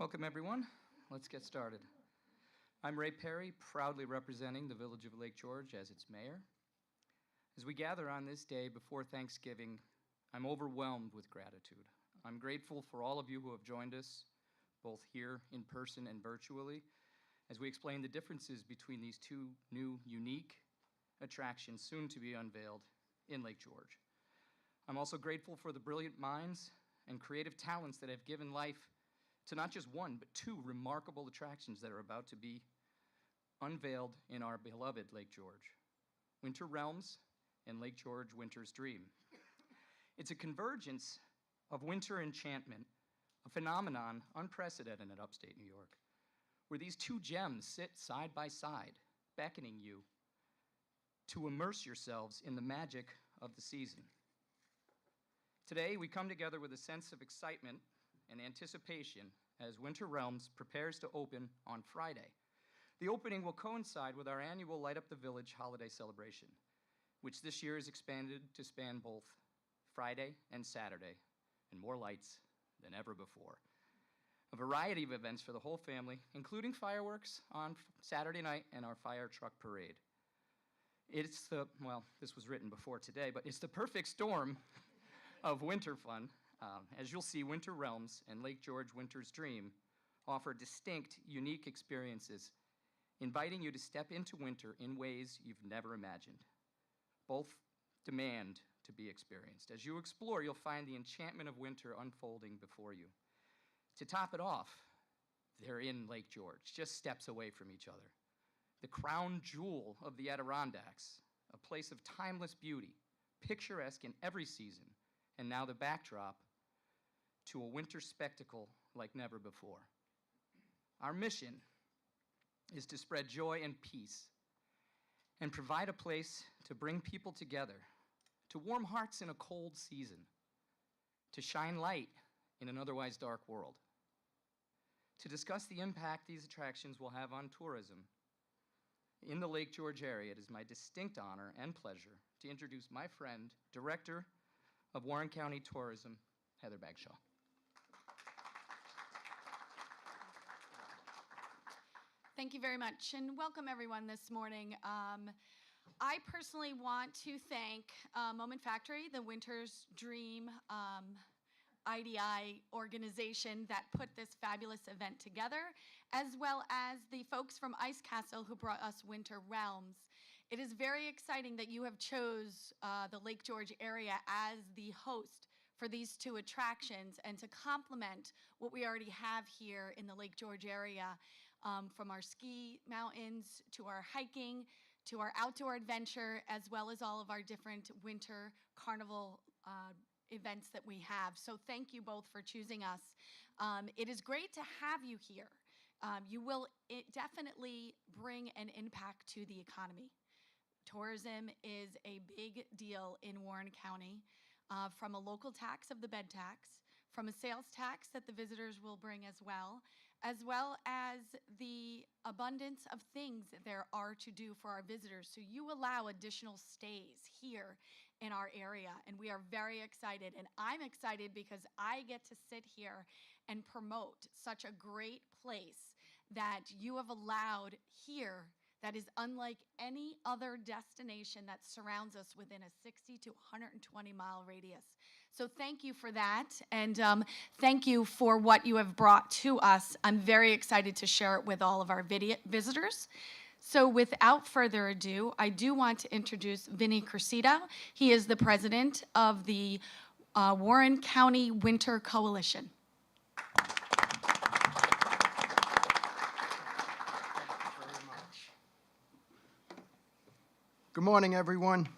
Welcome, everyone. Let's get started. I'm Ray Perry, proudly representing the Village of Lake George as its mayor. As we gather on this day before Thanksgiving, I'm overwhelmed with gratitude. I'm grateful for all of you who have joined us, both here in person and virtually, as we explain the differences between these two new, unique attractions soon to be unveiled in Lake George. I'm also grateful for the brilliant minds and creative talents that have given life to not just one, but two remarkable attractions that are about to be unveiled in our beloved Lake George: Winter Realms and Lake George Winter's Dream. It's a convergence of winter enchantment, a phenomenon unprecedented in upstate New York, where these two gems sit side by side, beckoning you to immerse yourselves in the magic of the season. Today, we come together with a sense of excitement and anticipation as Winter Realms prepares to open on Friday. The opening will coincide with our annual Light Up the Village holiday celebration, which this year is expanded to span both Friday and Saturday, and more lights than ever before. A variety of events for the whole family, including fireworks on Saturday night and our fire truck parade. It's this was written before today, but it's the perfect storm of winter fun. As you'll see, Winter Realms and Lake George Winter's Dream offer distinct, unique experiences, inviting you to step into winter in ways you've never imagined. Both demand to be experienced. As you explore, you'll find the enchantment of winter unfolding before you. To top it off, they're in Lake George, just steps away from each other. The crown jewel of the Adirondacks, a place of timeless beauty, picturesque in every season, and now the backdrop to a winter spectacle like never before. Our mission is to spread joy and peace and provide a place to bring people together, to warm hearts in a cold season, to shine light in an otherwise dark world. To discuss the impact these attractions will have on tourism in the Lake George area, it is my distinct honor and pleasure to introduce my friend, Director of Warren County Tourism, Heather Bagshaw. Thank you very much, and welcome everyone this morning. I personally want to thank Moment Factory, the Winter's Dream IDI organization that put this fabulous event together, as well as the folks from Ice Castle who brought us Winter Realms. It is very exciting that you have chose the Lake George area as the host for these two attractions and to complement what we already have here in the Lake George area, from our ski mountains to our hiking to our outdoor adventure, as well as all of our different winter carnival events that we have. So thank you both for choosing us. It is great to have you here. You will definitely bring an impact to the economy. Tourism is a big deal in Warren County, from a local tax of the bed tax, from a sales tax that the visitors will bring as well as the abundance of things that there are to do for our visitors. So you allow additional stays here in our area, and we are very excited. And I'm excited because I get to sit here and promote such a great place that you have allowed here that is unlike any other destination that surrounds us within a 60 to 120 mile radius. So thank you for that, and thank you for what you have brought to us. I'm very excited to share it with all of our visitors. So without further ado, I do want to introduce Vinny Cressida. He is the president of the Warren County Winter Coalition. Good morning, everyone,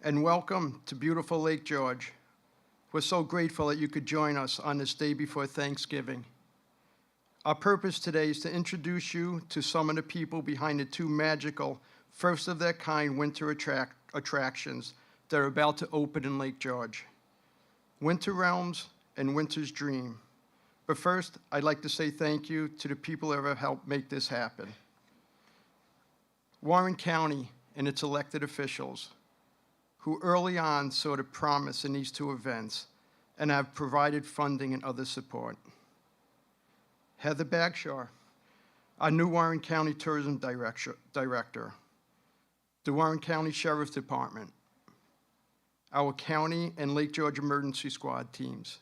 and welcome to beautiful Lake George. We're so grateful that you could join us on this day before Thanksgiving. Our purpose today is to introduce you to some of the people behind the two magical, first-of-their-kind winter attractions that are about to open in Lake George: Winter Realms and Winter's Dream. But first, I'd like to say thank you to the people that have helped make this happen. Warren County and its elected officials, who early on saw the promise in these two events and have provided funding and other support. Heather Bagshaw, our new Warren County Tourism Director, the Warren County Sheriff Department, our county and Lake George Emergency Squad teams,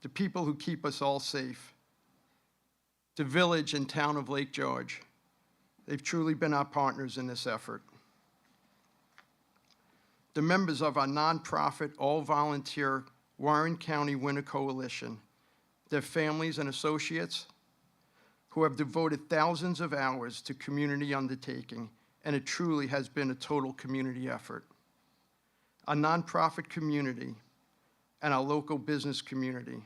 the people who keep us all safe, the village and town of Lake George. They've truly been our partners in this effort. The members of our nonprofit, all-volunteer Warren County Winter Coalition, their families and associates who have devoted thousands of hours to community undertaking, and it truly has been a total community effort. Our nonprofit community and our local business community,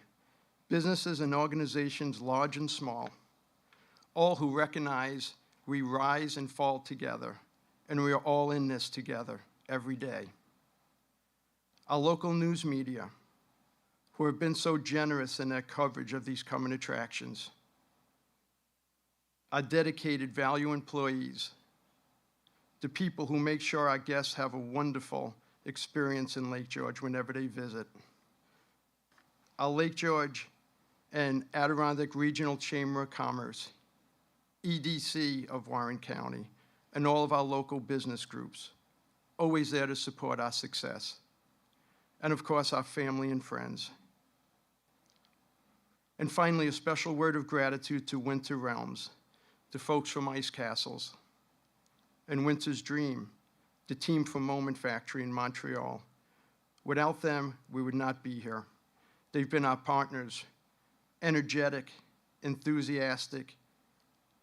businesses and organizations large and small, all who recognize we rise and fall together, and we are all in this together every day. Our local news media, who have been so generous in their coverage of these coming attractions. Our dedicated value employees, the people who make sure our guests have a wonderful experience in Lake George whenever they visit. Our Lake George and Adirondack Regional Chamber of Commerce, EDC of Warren County, and all of our local business groups, always there to support our success. And of course, our family and friends. And finally, a special word of gratitude to Winter Realms, the folks from Ice Castles, and Winter's Dream, the team from Moment Factory in Montreal. Without them, we would not be here. They've been our partners, energetic, enthusiastic,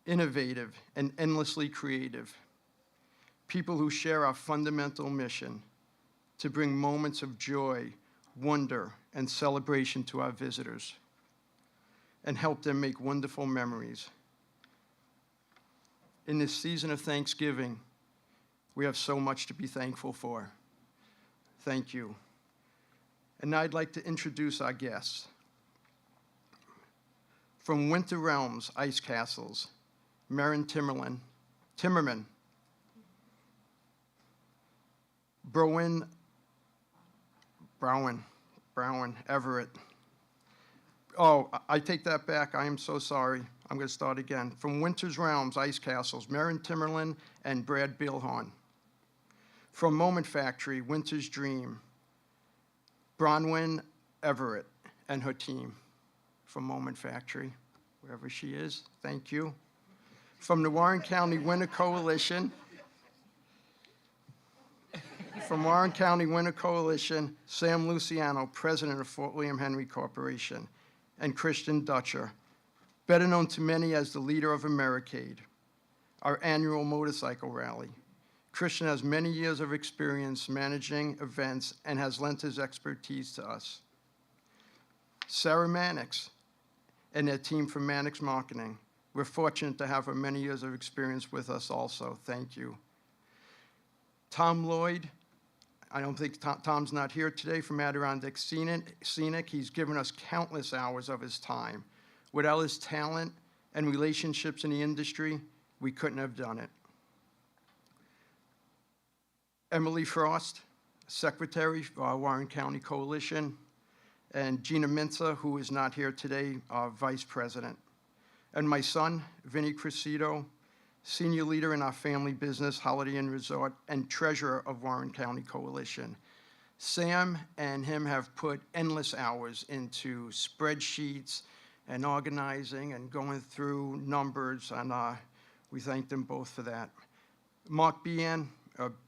innovative, and endlessly creative. People who share our fundamental mission to bring moments of joy, wonder, and celebration to our visitors, and help them make wonderful memories. In this season of Thanksgiving, we have so much to be thankful for. Thank you. And now I'd like to introduce our guests. From Winter Realms Ice Castles, Marin Timmerman, Browen Everett. Oh, I take that back. I am so sorry. I'm going to start again. From Winter's Realms Ice Castles, Marin Timmerman and Brad Bilhorn. From Moment Factory, Winter's Dream, Bronwyn Everett and her team. From Moment Factory, wherever she is, thank you. From the Warren County Winter Coalition, from Warren County Winter Coalition, Sam Luciano, president of Fort William Henry Corporation, and Christian Dutcher, better known to many as the leader of Americade, our annual motorcycle rally. Christian has many years of experience managing events and has lent his expertise to us. Sarah Mannix and their team from Mannix Marketing. We're fortunate to have her many years of experience with us also. Thank you. Tom Lloyd, I don't think Tom's not here today, from Adirondack Scenic. He's given us countless hours of his time. Without his talent and relationships in the industry, we couldn't have done it. Emily Frost, secretary for our Warren County Coalition, and Gina Mintza, who is not here today, our vice president. And my son, Vinny Cressito, senior leader in our family business, Holiday Inn Resort, and treasurer of Warren County Coalition. Sam and him have put endless hours into spreadsheets and organizing and going through numbers, and we thank them both for that. Mark Bien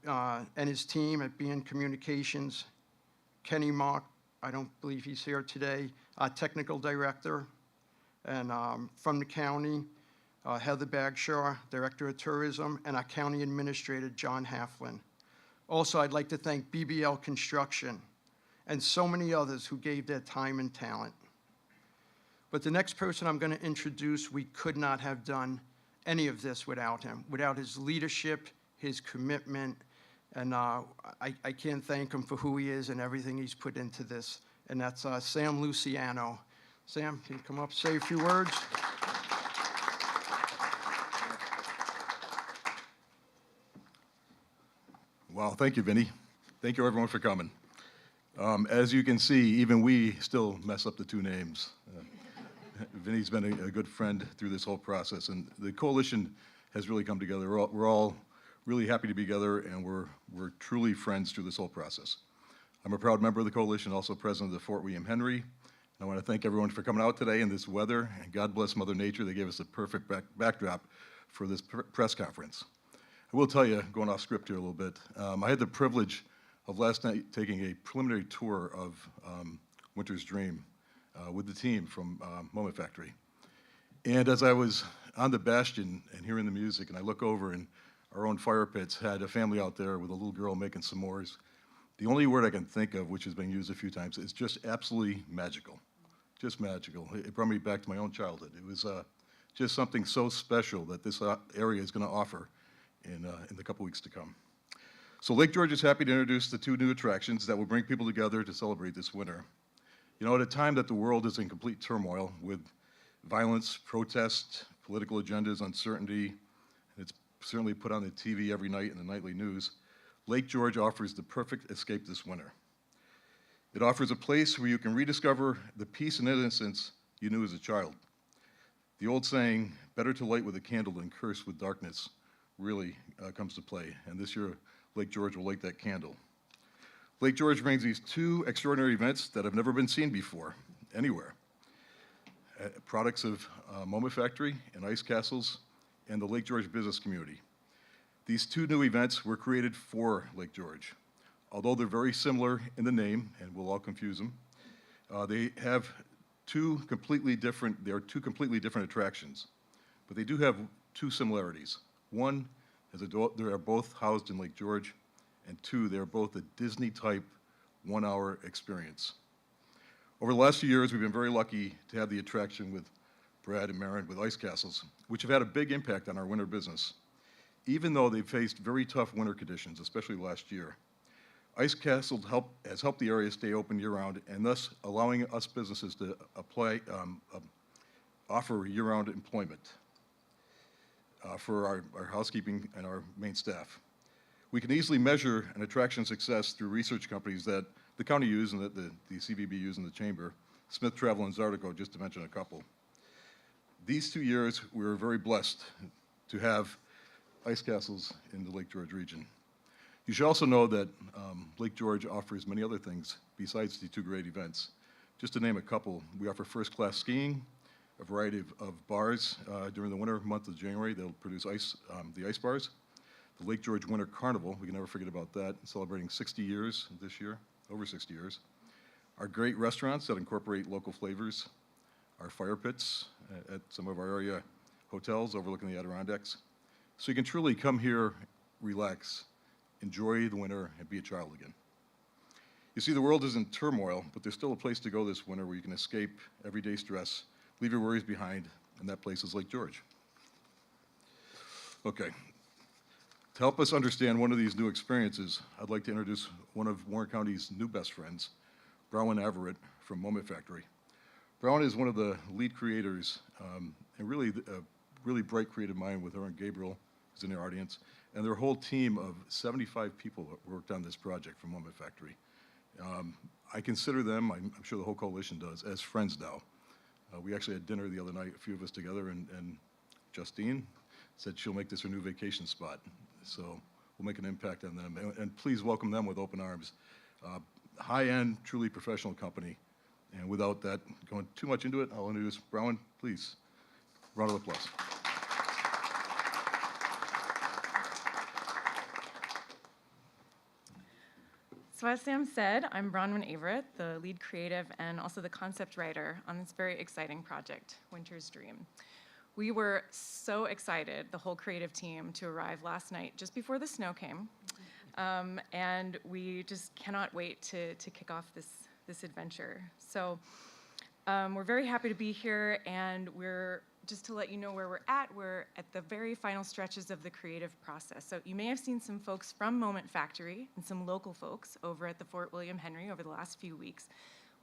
and his team at Bien Communications. Kenny Mark, I don't believe he's here today, our technical director. And from the county, Heather Bagshaw, Director of Tourism, and our County Administrator, John Halflin. Also, I'd like to thank BBL Construction and so many others who gave their time and talent. But the next person I'm going to introduce, we could not have done any of this without him, without his leadership, his commitment, and I can't thank him for who he is and everything he's put into this, and that's Sam Luciano. Sam, can you come up, say a few words? Wow, thank you, Vinny. Thank you, everyone, for coming. As you can see, even we still mess up the two names. Vinny's been a good friend through this whole process, and the coalition has really come together. We're all really happy to be together, and we're truly friends through this whole process. I'm a proud member of the coalition, also president of the Fort William Henry. And I want to thank everyone for coming out today in this weather, and God bless Mother Nature. They gave us a perfect backdrop for this press conference. I will tell you, going off script here a little bit, I had the privilege of last night taking a preliminary tour of Winter's Dream with the team from Moment Factory. And as I was on the bastion and hearing the music, and I look over and our own fire pits had a family out there with a little girl making s'mores. The only word I can think of, which has been used a few times, is just absolutely magical. Just magical. It brought me back to my own childhood. It was just something so special that this area is going to offer in the couple weeks to come. So Lake George is happy to introduce the 2 new attractions that will bring people together to celebrate this winter. You know, at a time that the world is in complete turmoil with violence, protest, political agendas, uncertainty, and it's certainly put on the TV every night in the nightly news, Lake George offers the perfect escape this winter. It offers a place where you can rediscover the peace and innocence you knew as a child. The old saying, better to light with a candle than curse with darkness, really comes to play, and this year Lake George will light that candle. Lake George brings these 2 extraordinary events that have never been seen before, anywhere. Products of Moment Factory and Ice Castles and the Lake George business community. These 2 new events were created for Lake George. Although they're very similar in the name, and we'll all confuse them, they have 2 completely different attractions, but they do have 2 similarities. One is they are both housed in Lake George, and 2, they're both a Disney-type 1-hour experience. Over the last few years, we've been very lucky to have the attraction with Brad and Marin with Ice Castles, which have had a big impact on our winter business. Even though they've faced very tough winter conditions, especially last year, Ice Castle has helped the area stay open year-round, and thus allowing us businesses to offer year-round employment for our housekeeping and our main staff. We can easily measure an attraction success through research companies that the county use and that the CVB use in the chamber, Smith Travel and Zartico, just to mention a couple. These 2 years, we were very blessed to have Ice Castles in the Lake George region. You should also know that Lake George offers many other things besides the 2 great events. Just to name a couple, we offer first-class skiing, a variety of bars during the winter month of January that'll produce the ice bars. The Lake George Winter Carnival, we can never forget about that, celebrating 60 years this year, over 60 years. Our great restaurants that incorporate local flavors, our fire pits at some of our area hotels overlooking the Adirondacks. So you can truly come here, relax, enjoy the winter, and be a child again. You see, the world is in turmoil, but there's still a place to go this winter where you can escape everyday stress, leave your worries behind, and that place is Lake George. Okay. To help us understand one of these new experiences, I'd like to introduce one of Warren County's new best friends, Brown Everett from Moment Factory. Brown is one of the lead creators, and really a really bright creative mind with her and Gabriel, who's in the audience, and their whole team of 75 people that worked on this project from Moment Factory. I consider them, I'm sure the whole coalition does, as friends now. We actually had dinner the other night, a few of us together, and Justine said she'll make this her new vacation spot. So we'll make an impact on them. And please welcome them with open arms. High-end, truly professional company. And without that, going too much into it, I'll introduce Brown, please. Round of applause. So as Sam said, I'm Bronwyn Everett, the lead creative and also the concept writer on this very exciting project, Winter's Dream. We were so excited, the whole creative team, to arrive last night just before the snow came. And we just cannot wait to kick off this adventure. So we're very happy to be here, and just to let you know where we're at the very final stretches of the creative process. So you may have seen some folks from Moment Factory and some local folks over at the Fort William Henry over the last few weeks.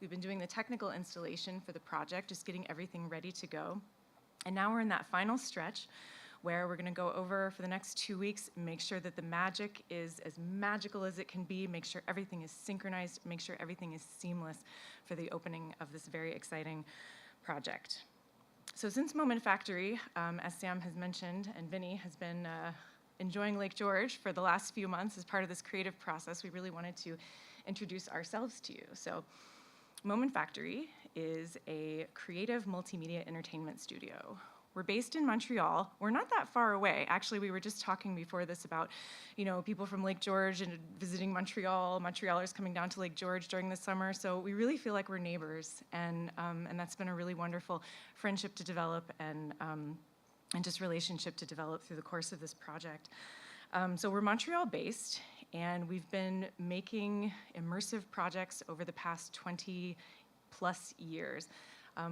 We've been doing the technical installation for the project, just getting everything ready to go. And now we're in that final stretch where we're going to go over for the next 2 weeks, make sure that the magic is as magical as it can be, make sure everything is synchronized, make sure everything is seamless for the opening of this very exciting project. So since Moment Factory, as Sam has mentioned, and Vinny has been enjoying Lake George for the last few months as part of this creative process, we really wanted to introduce ourselves to you. So Moment Factory is a creative multimedia entertainment studio. We're based in Montreal. We're not that far away. Actually, we were just talking before this about, people from Lake George and visiting Montreal, Montrealers coming down to Lake George during the summer. So we really feel like we're neighbors, and that's been a really wonderful friendship to develop and just relationship to develop through the course of this project. So we're Montreal-based, and we've been making immersive projects over the past 20-plus years.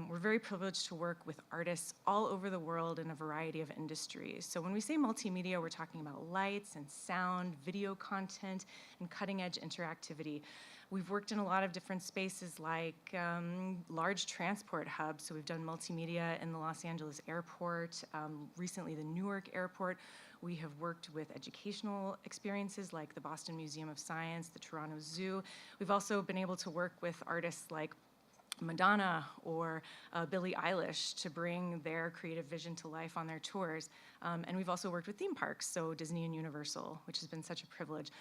We're very privileged to work with artists all over the world in a variety of industries. So when we say multimedia, we're talking about lights and sound, video content, and cutting-edge interactivity. We've worked in a lot of different spaces like large transport hubs. So we've done multimedia in the Los Angeles airport, recently the Newark airport. We have worked with educational experiences like the Boston Museum of Science, the Toronto Zoo. We've also been able to work with artists like Madonna or Billie Eilish to bring their creative vision to life on their tours. And we've also worked with theme parks, so Disney and Universal, which has been such a privilege.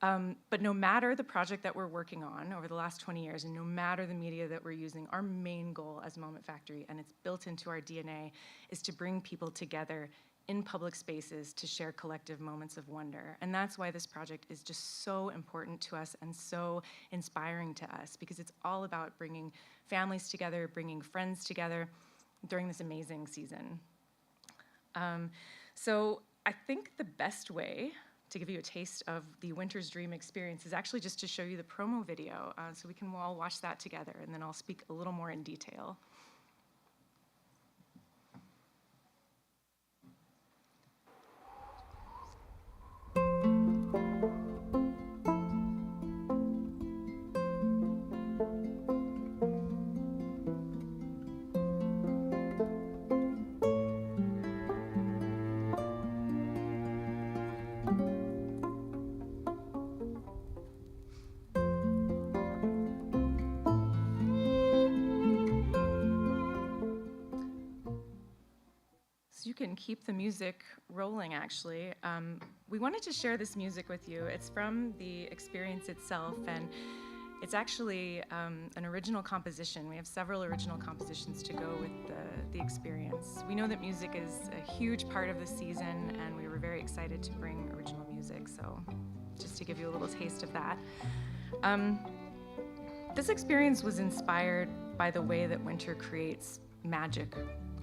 But no matter the project that we're working on over the last 20 years, and no matter the media that we're using, our main goal as Moment Factory, and it's built into our DNA, is to bring people together in public spaces to share collective moments of wonder. And that's why this project is just so important to us and so inspiring to us, because it's all about bringing families together, bringing friends together during this amazing season. So I think the best way to give you a taste of the Winter's Dream experience is actually just to show you the promo video, so we can all watch that together, and then I'll speak a little more in detail. You can keep the music rolling, actually. We wanted to share this music with you. It's from the experience itself, and it's actually an original composition. We have several original compositions to go with the experience. We know that music is a huge part of the season, and we were very excited to bring original music, so just to give you a little taste of that. This experience was inspired by the way that winter creates magic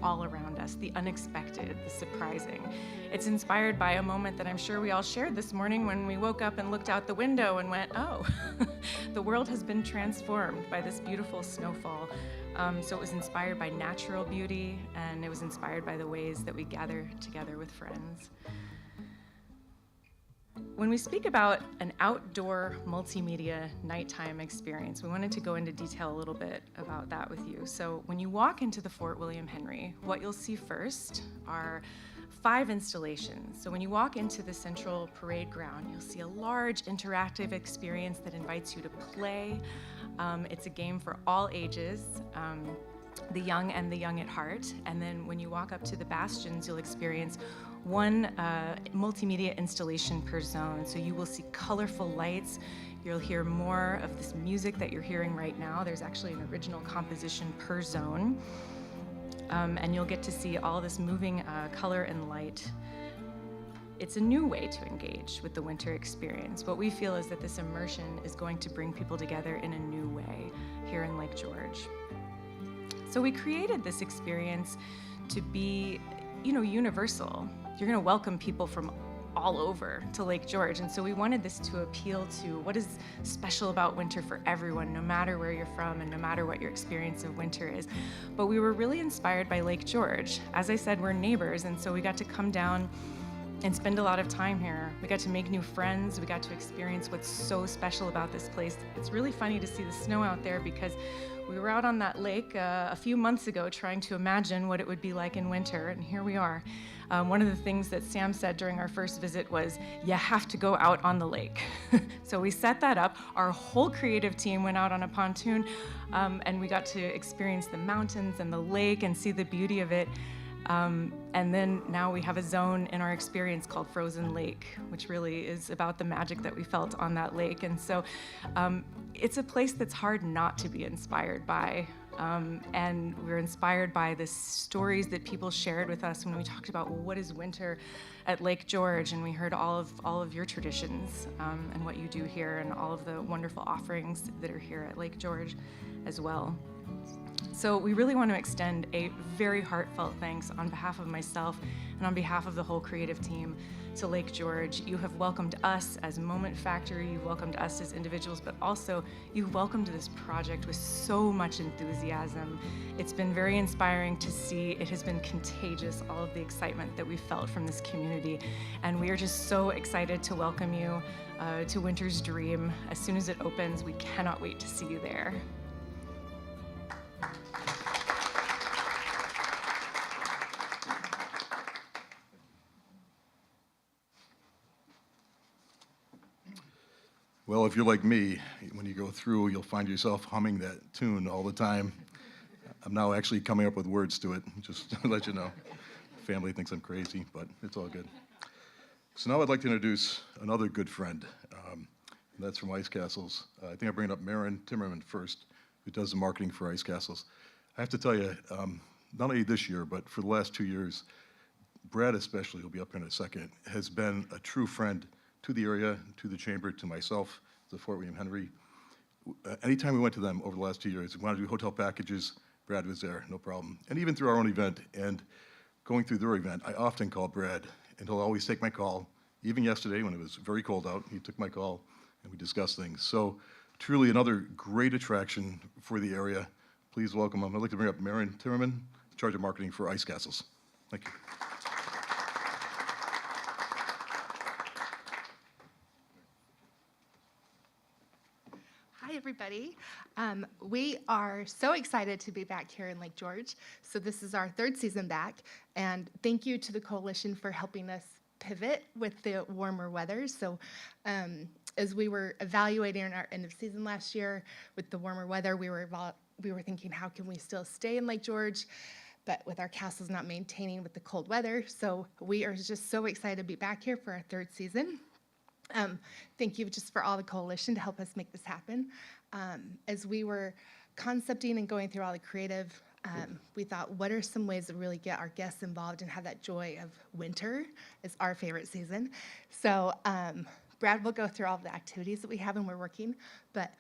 all around us, the unexpected, the surprising. It's inspired by a moment that I'm sure we all shared this morning when we woke up and looked out the window and went, oh, the world has been transformed by this beautiful snowfall. So it was inspired by natural beauty, and it was inspired by the ways that we gather together with friends. When we speak about an outdoor multimedia nighttime experience, we wanted to go into detail a little bit about that with you. So when you walk into the Fort William Henry, what you'll see first are 5 installations. So when you walk into the central parade ground, you'll see a large interactive experience that invites you to play. It's a game for all ages, the young and the young at heart. And then when you walk up to the bastions, you'll experience one multimedia installation per zone. So you will see colorful lights. You'll hear more of this music that you're hearing right now. There's actually an original composition per zone. And you'll get to see all this moving color and light. It's a new way to engage with the winter experience. What we feel is that this immersion is going to bring people together in a new way here in Lake George. So we created this experience to be, universal. You're going to welcome people from all over to Lake George, and so we wanted this to appeal to what is special about winter for everyone, no matter where you're from and no matter what your experience of winter is. But we were really inspired by Lake George. As I said, we're neighbors, and so we got to come down and spend a lot of time here. We got to make new friends. We got to experience what's so special about this place. It's really funny to see the snow out there because we were out on that lake a few months ago trying to imagine what it would be like in winter, and here we are. One of the things that Sam said during our first visit was, you have to go out on the lake. So we set that up. Our whole creative team went out on a pontoon, and we got to experience the mountains and the lake and see the beauty of it. And then now we have a zone in our experience called Frozen Lake, which really is about the magic that we felt on that lake. And so it's a place that's hard not to be inspired by. And we're inspired by the stories that people shared with us when we talked about, well, what is winter at Lake George? And we heard all of your traditions and what you do here and all of the wonderful offerings that are here at Lake George as well. So we really want to extend a very heartfelt thanks on behalf of myself and on behalf of the whole creative team to Lake George. You have welcomed us as Moment Factory, you've welcomed us as individuals, but also you've welcomed this project with so much enthusiasm. It's been very inspiring to see. It has been contagious, all of the excitement that we felt from this community. And we are just so excited to welcome you to Winter's Dream. As soon as it opens, we cannot wait to see you there. Well, if you're like me, when you go through, you'll find yourself humming that tune all the time. I'm now actually coming up with words to it, just to let you know. Family thinks I'm crazy, but it's all good. So now I'd like to introduce another good friend, and that's from Ice Castles. I think I'll bring up Maren Timmerman first, who does the marketing for Ice Castles. I have to tell you, not only this year, but for the last 2 years, Brad especially, who'll be up here in a second, has been a true friend to the area, to the chamber, to myself, to Fort William Henry. Anytime we went to them over the last 2 years, we wanted to do hotel packages, Brad was there, no problem. And even through our own event and going through their event, I often call Brad, and he'll always take my call. Even yesterday, when it was very cold out, he took my call, and we discussed things. So truly another great attraction for the area. Please welcome him. I'd like to bring up Maren Timmerman, in charge of marketing for Ice Castles. Thank you. Hi, everybody. We are so excited to be back here in Lake George. So this is our third season back, and thank you to the Coalition for helping us pivot with the warmer weather. So as we were evaluating our end of season last year with the warmer weather, we were thinking, how can we still stay in Lake George, but with our castles not maintaining with the cold weather? So we are just so excited to be back here for our third season. Thank you just for all the Coalition to help us make this happen. As we were concepting and going through all the creative, we thought, what are some ways to really get our guests involved and have that joy of winter as our favorite season? So Brad will go through all of the activities that we have and we're working, but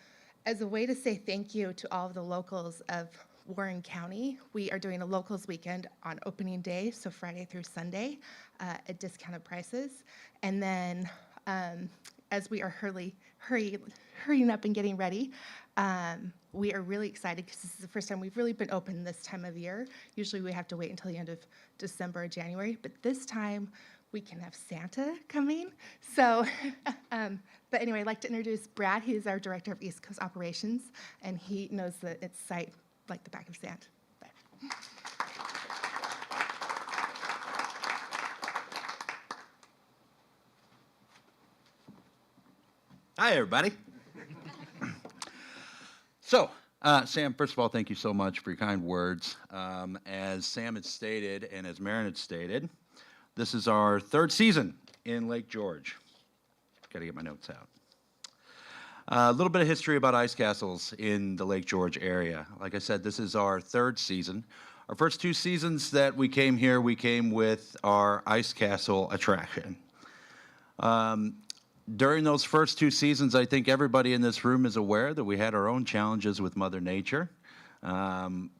as a way to say thank you to all of the locals of Warren County, we are doing a locals weekend on opening day, so Friday through Sunday, at discounted prices. And then as we are hurrying up and getting ready, we are really excited because this is the first time we've really been open this time of year. Usually we have to wait until the end of December or January, but this time we can have Santa coming. So, but anyway, I'd like to introduce Brad. He's our Director of East Coast Operations, and he knows its site like the back of his hand. But. Hi, everybody. So, Sam, first of all, thank you so much for your kind words. As Sam had stated and as Maren had stated, this is our third season in Lake George. Got to get my notes out. A little bit of history about Ice Castles in the Lake George area. Like I said, this is our third season. Our first 2 seasons that we came here, we came with our Ice Castle attraction. During those first 2 seasons, I think everybody in this room is aware that we had our own challenges with Mother Nature.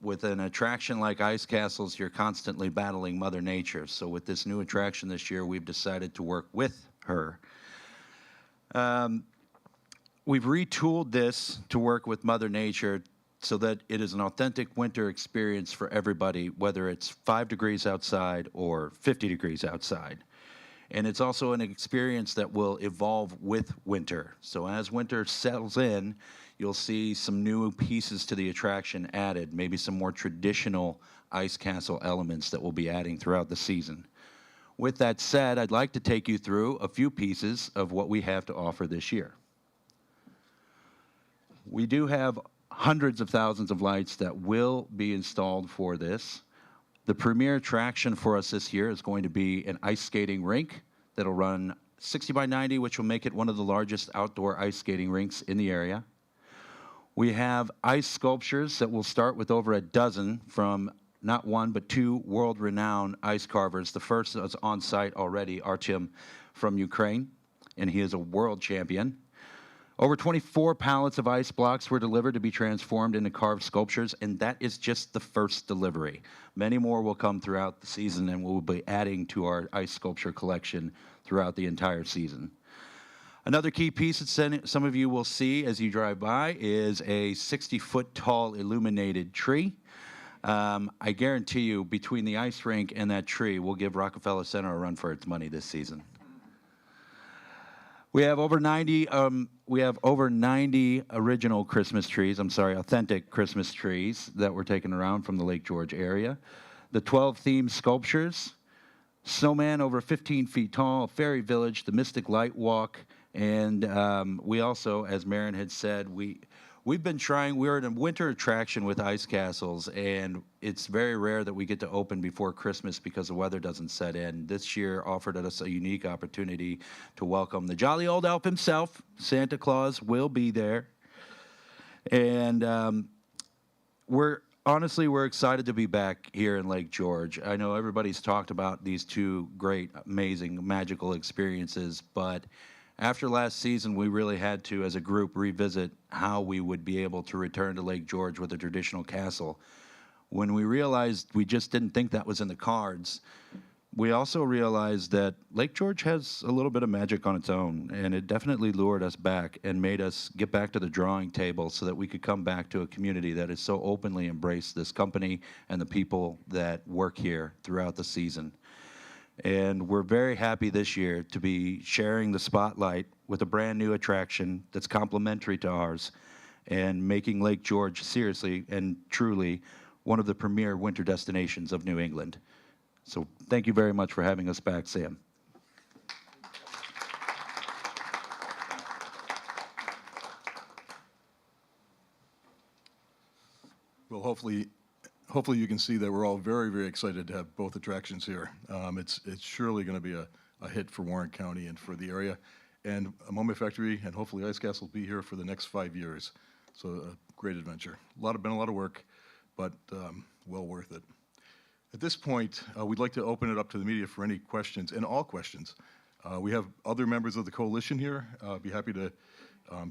With an attraction like Ice Castles, you're constantly battling Mother Nature. So with this new attraction this year, we've decided to work with her. We've retooled this to work with Mother Nature so that it is an authentic winter experience for everybody, whether it's 5 degrees outside or 50 degrees outside. And it's also an experience that will evolve with winter. So as winter settles in, you'll see some new pieces to the attraction added, maybe some more traditional ice castle elements that we'll be adding throughout the season. With that said, I'd like to take you through a few pieces of what we have to offer this year. We do have hundreds of thousands of lights that will be installed for this. The premier attraction for us this year is going to be an ice skating rink that'll run 60 by 90, which will make it one of the largest outdoor ice skating rinks in the area. We have ice sculptures that will start with over a dozen from not one, but two world-renowned ice carvers. The first is on site already, Artyom from Ukraine, and he is a world champion. Over 24 pallets of ice blocks were delivered to be transformed into carved sculptures, and that is just the first delivery. Many more will come throughout the season, and we'll be adding to our ice sculpture collection throughout the entire season. Another key piece that some of you will see as you drive by is a 60-foot tall illuminated tree. I guarantee you, between the ice rink and that tree, we'll give Rockefeller Center a run for its money this season. We have over 90 original Christmas trees, authentic Christmas trees that were taken around from the Lake George area. The 12 themed sculptures, snowman over 15 feet tall, fairy village, the Mystic Light Walk, and we also, as Maren had said, we've been trying, we're in a winter attraction with ice castles, and it's very rare that we get to open before Christmas because the weather doesn't set in. This year offered us a unique opportunity to welcome the jolly old elf himself. Santa Claus will be there. And we're excited to be back here in Lake George. I know everybody's talked about these two great, amazing, magical experiences, but after last season, we really had to, as a group, revisit how we would be able to return to Lake George with a traditional castle. When we realized we just didn't think that was in the cards, we also realized that Lake George has a little bit of magic on its own, and it definitely lured us back and made us get back to the drawing table so that we could come back to a community that has so openly embraced this company and the people that work here throughout the season. And we're very happy this year to be sharing the spotlight with a brand new attraction that's complementary to ours and making Lake George seriously and truly one of the premier winter destinations of New England. So thank you very much for having us back, Sam. Well, hopefully you can see that we're all very, very excited to have both attractions here. It's surely going to be a hit for Warren County and for the area. And Moment Factory and hopefully Ice Castle will be here for the next 5 years. So a great adventure. Been a lot of work, but well worth it. At this point, we'd like to open it up to the media for any questions, and all questions. We have other members of the coalition here. I'd be happy to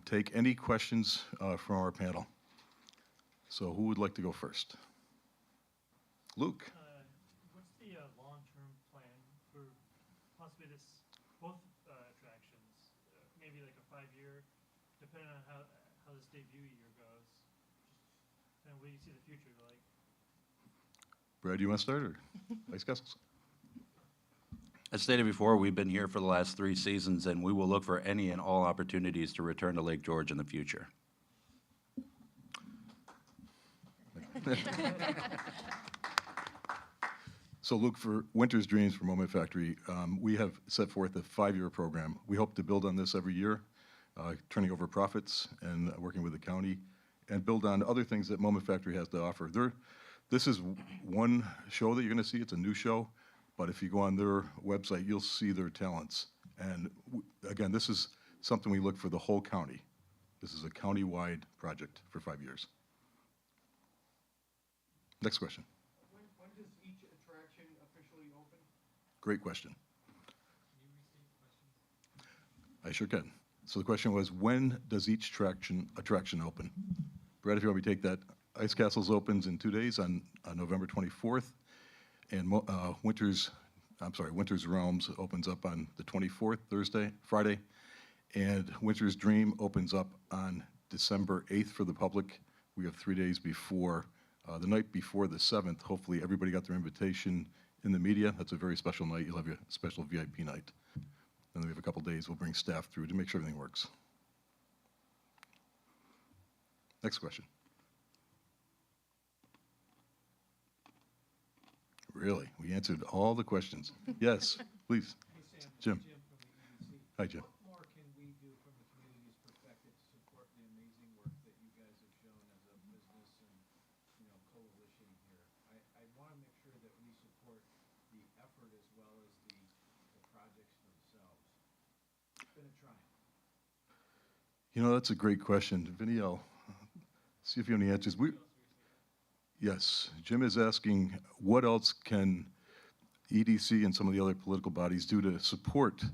take any questions from our panel. So who would like to go first? Luke. What's the long-term plan for possibly both attractions? Maybe like a 5-year, depending on how this debut year goes. And what do you see the future like? Brad, you want to start, or Ice Castles? As stated before, we've been here for the last 3 seasons, and we will look for any and all opportunities to return to Lake George in the future. So Luke, for Winter's Dreams for Moment Factory, we have set forth a 5-year program. We hope to build on this every year, turning over profits and working with the county, and build on other things that Moment Factory has to offer. This is one show that you're going to see. It's a new show, but if you go on their website, you'll see their talents. And again, this is something we look for the whole county. This is a county-wide project for 5 years. Next question. When does each attraction officially open? Great question. I sure can. So the question was, when does each attraction open? Brad, if you want me to take that, Ice Castles opens in 2 days on November 24th, and Winter's Realms opens up on the 24th, Friday, and Winter's Dream opens up on December 8th for the public. We have 3 days before, the night before the 7th. Hopefully everybody got their invitation in the media, that's a very special night. You'll have your special VIP night. And then we have a couple days, we'll bring staff through to make sure everything works. Next question. Really? We answered all the questions. Yes, please. Jim. Hi, Jim. What more can we do from the community's perspective to support the amazing work that you guys have shown as a business and, coalition here? I want to make sure that we support the effort as well as the projects themselves. It's been a triumph. That's a great question. Vinny, I'll see if you have any answers. Yes, Jim is asking, what else can EDC and some of the other political bodies do to support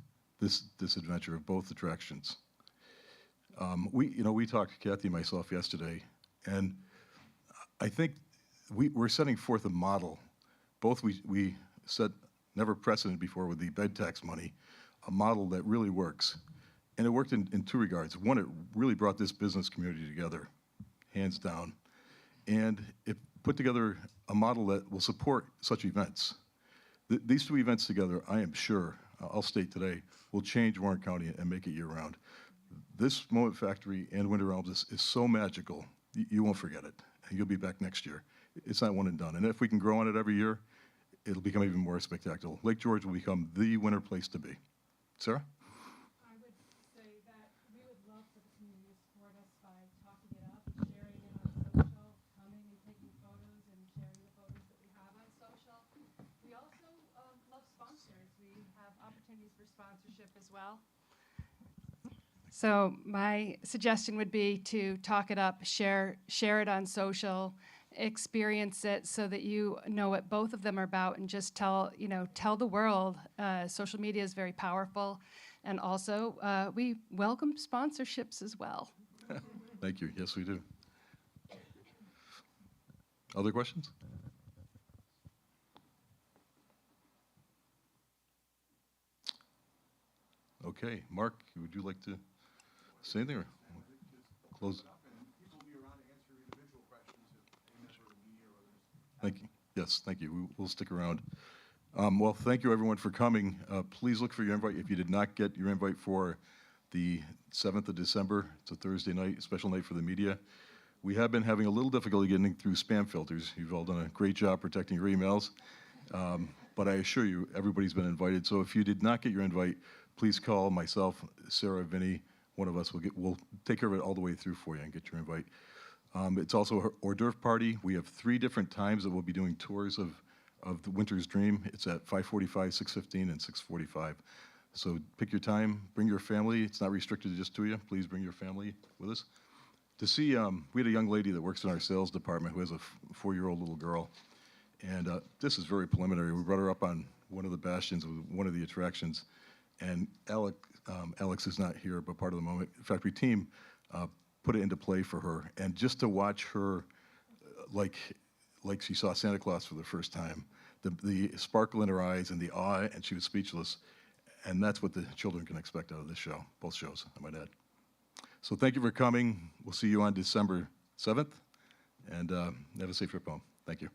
this adventure of both attractions? We talked, Kathy and myself, yesterday, and I think we're setting forth a model. Both we set never precedent before with the bed tax money, a model that really works. And it worked in two regards. One, it really brought this business community together, hands down. And it put together a model that will support such events. These two events together, I am sure, I'll state today, will change Warren County and make it year-round. This Moment Factory and Winter Realms is so magical, you won't forget it. And you'll be back next year. It's not one and done. And if we can grow on it every year, it'll become even more spectacular. Lake George will become the winter place to be. Sarah? I would say that we would love for the community to support us by talking it up, sharing it on social, coming and taking photos and sharing the photos that we have on social. We also love sponsors. We have opportunities for sponsorship as well. So my suggestion would be to talk it up, share it on social, experience it so that you know what both of them are about, and just tell the world. Social media is very powerful, and also we welcome sponsorships as well. Thank you. Yes, we do. Other questions? Okay, Mark, would you like to say anything or close? Thank you. Yes, thank you. We'll stick around. Well, thank you everyone for coming. Please look for your invite. If you did not get your invite for the 7th of December, it's a Thursday night, special night for the media. We have been having a little difficulty getting through spam filters. You've all done a great job protecting your emails. But I assure you, everybody's been invited. So if you did not get your invite, please call myself, Sarah, Vinny. One of us we'll take care of it all the way through for you and get your invite. It's also a hors d'oeuvre party. We have 3 different times that we'll be doing tours of the Winter's Dream. It's at 5:45, 6:15, and 6:45. So pick your time, bring your family. It's not restricted just to you. Please bring your family with us. To see, we had a young lady that works in our sales department who has a 4-year-old little girl. And this is very preliminary. We brought her up on one of the bastions of one of the attractions. And Alex is not here, but part of the Moment Factory team put it into play for her. And just to watch her, like she saw Santa Claus for the first time, the sparkle in her eyes and the awe, and she was speechless. And that's what the children can expect out of this show, both shows, I might add. So thank you for coming. We'll see you on December 7th, and have a safe trip home. Thank you.